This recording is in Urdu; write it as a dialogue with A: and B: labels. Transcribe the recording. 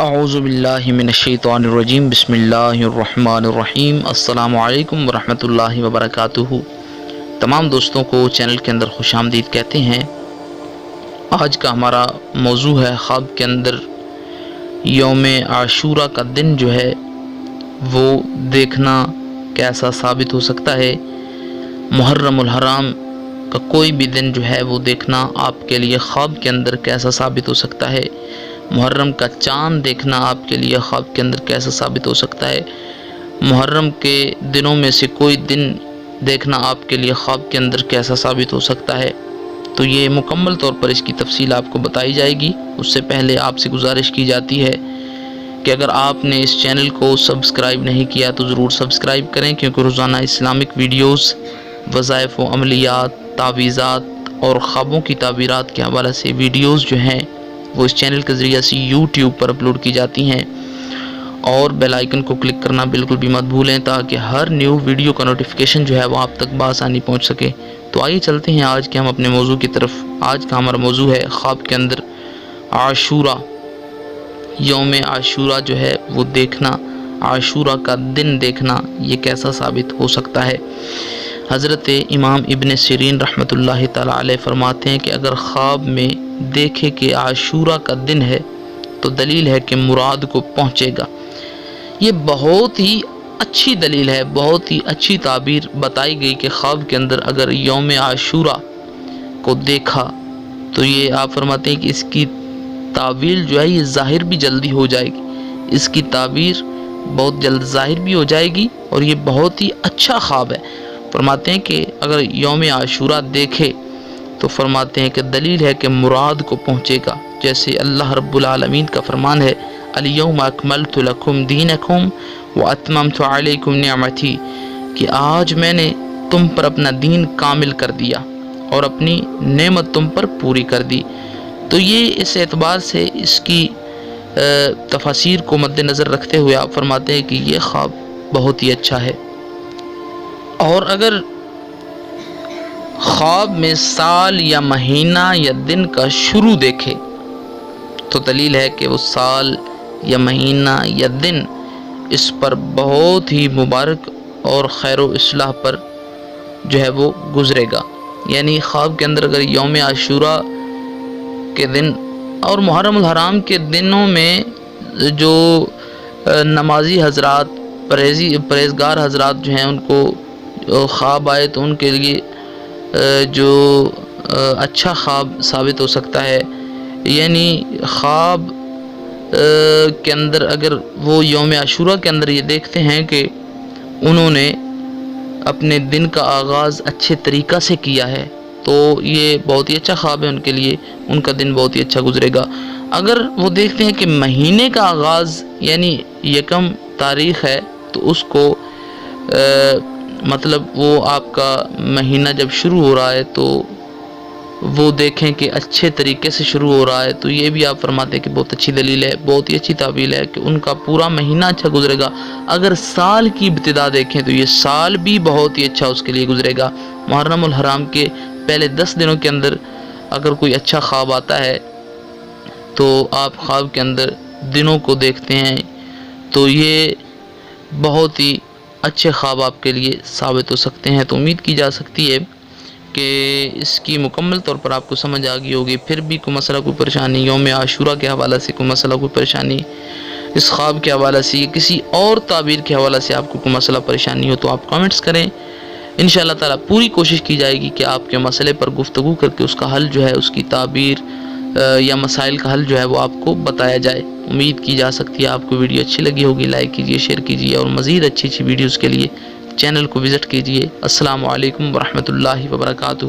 A: اعوذ باللہ من الشیطان الرجیم بسم اللہ الرحمن الرحیم السلام علیکم ورحمۃ اللہ وبرکاتہ۔ تمام دوستوں کو چینل کے اندر خوش آمدید کہتے ہیں۔ آج کا ہمارا موضوع ہے خواب کے اندر یوم عاشورہ کا دن جو ہے وہ دیکھنا کیسا ثابت ہو سکتا ہے۔ محرم الحرام کا کوئی بھی دن جو ہے وہ دیکھنا آپ کے لیے خواب کے اندر کیسا ثابت ہو سکتا ہے۔ محرم کا چاند دیکھنا آپ کے لیے خواب کے اندر کیسا ثابت ہو سکتا ہے۔ محرم کے دنوں میں سے کوئی دن دیکھنا آپ کے لیے خواب کے اندر کیسا ثابت ہو سکتا ہے۔ تو یہ مکمل طور پر اس کی تفصیل آپ کو بتائی جائے گی۔ اس سے پہلے آپ سے گزارش کی جاتی ہے کہ اگر آپ نے اس چینل کو سبسکرائب نہیں کیا تو ضرور سبسکرائب کریں، کیونکہ روزانہ اسلامک ویڈیوز، وظائف و عملیات، تعویذات اور خوابوں کی تعبیرات کے حوالے سے ویڈیوز جو ہیں وہ اس چینل کے ذریعے سے یوٹیوب پر اپلوڈ کی جاتی ہیں، اور بیل آئیکن کو کلک کرنا بالکل بھی مت بھولیں تاکہ ہر نیو ویڈیو کا نوٹیفیکیشن جو ہے وہ آپ تک بآسانی پہنچ سکے۔ تو آئیے چلتے ہیں آج کے ہم اپنے موضوع کی طرف۔ آج کا ہمارا موضوع ہے خواب کے اندر عاشورہ، یوم عاشورہ جو ہے وہ دیکھنا، عاشورہ کا دن دیکھنا یہ کیسا ثابت ہو سکتا ہے۔ حضرت امام ابن سیرین رحمۃ اللہ تعالی علیہ فرماتے ہیں کہ اگر خواب میں دیکھے کہ عاشورہ کا دن ہے تو دلیل ہے کہ مراد کو پہنچے گا۔ یہ بہت ہی اچھی دلیل ہے، بہت ہی اچھی تعبیر بتائی گئی کہ خواب کے اندر اگر یوم عاشورہ کو دیکھا تو یہ آپ فرماتے ہیں کہ اس کی تعبیر جو ہے یہ ظاہر بھی جلدی ہو جائے گی، اس کی تعبیر بہت جلد ظاہر بھی ہو جائے گی، اور یہ بہت ہی اچھا خواب ہے۔ فرماتے ہیں کہ اگر یوم عاشورہ دیکھے تو فرماتے ہیں کہ دلیل ہے کہ مراد کو پہنچے گا، جیسے اللہ رب العالمین کا فرمان ہے الیوم اکملت لکم دینکم واتممت علیکم نعمتی، کہ آج میں نے تم پر اپنا دین کامل کر دیا اور اپنی نعمت تم پر پوری کر دی۔ تو یہ اس اعتبار سے اس کی تفاسیر کو مد نظر رکھتے ہوئے آپ فرماتے ہیں کہ یہ خواب بہت ہی اچھا ہے۔ اور اگر خواب میں سال یا مہینہ یا دن کا شروع دیکھے تو دلیل ہے کہ وہ سال یا مہینہ یا دن اس پر بہت ہی مبارک اور خیر و اصلاح پر جو ہے وہ گزرے گا۔ یعنی خواب کے اندر اگر یوم عاشورہ کے دن اور محرم الحرام کے دنوں میں جو نمازی حضرات، پرہیزگار حضرات جو ہیں ان کو خواب آئے تو ان کے لیے جو اچھا خواب ثابت ہو سکتا ہے۔ یعنی خواب کے اندر اگر وہ یوم عاشورہ کے اندر یہ دیکھتے ہیں کہ انہوں نے اپنے دن کا آغاز اچھے طریقہ سے کیا ہے تو یہ بہت ہی اچھا خواب ہے ان کے لیے، ان کا دن بہت ہی اچھا گزرے گا۔ اگر وہ دیکھتے ہیں کہ مہینے کا آغاز یعنی یکم تاریخ ہے تو اس کو مطلب وہ آپ کا مہینہ جب شروع ہو رہا ہے تو وہ دیکھیں کہ اچھے طریقے سے شروع ہو رہا ہے، تو یہ بھی آپ فرماتے ہیں کہ بہت اچھی دلیل ہے، بہت ہی اچھی تعبیر ہے کہ ان کا پورا مہینہ اچھا گزرے گا۔ اگر سال کی ابتدا دیکھیں تو یہ سال بھی بہت ہی اچھا اس کے لیے گزرے گا۔ محرم الحرام کے پہلے 10 دنوں کے اندر اگر کوئی اچھا خواب آتا ہے تو آپ خواب کے اندر دنوں کو دیکھتے ہیں تو یہ بہت ہی اچھے خواب آپ کے لیے ثابت ہو سکتے ہیں۔ تو امید کی جا سکتی ہے کہ اس کی مکمل طور پر آپ کو سمجھ آ گئی ہوگی۔ پھر بھی کوئی مسئلہ، کوئی پریشانی یوم عاشورہ کے حوالے سے کوئی مسئلہ، کوئی پریشانی اس خواب کے حوالے سے یا کسی اور تعبیر کے حوالے سے آپ کو کوئی مسئلہ پریشانی ہو تو آپ کامنٹس کریں، انشاءاللہ تعالیٰ پوری کوشش کی جائے گی کہ آپ کے مسئلے پر گفتگو کر کے اس کا حل جو ہے، اس کی تعبیر یا مسائل کا حل جو ہے وہ آپ کو بتایا جائے۔ امید کی جا سکتی ہے آپ کو ویڈیو اچھی لگی ہوگی، لائک کیجیے، شیئر کیجیے، اور مزید اچھی ویڈیوز کے لیے چینل کو وزٹ کیجیے۔ السلام علیکم ورحمۃ اللہ وبرکاتہ۔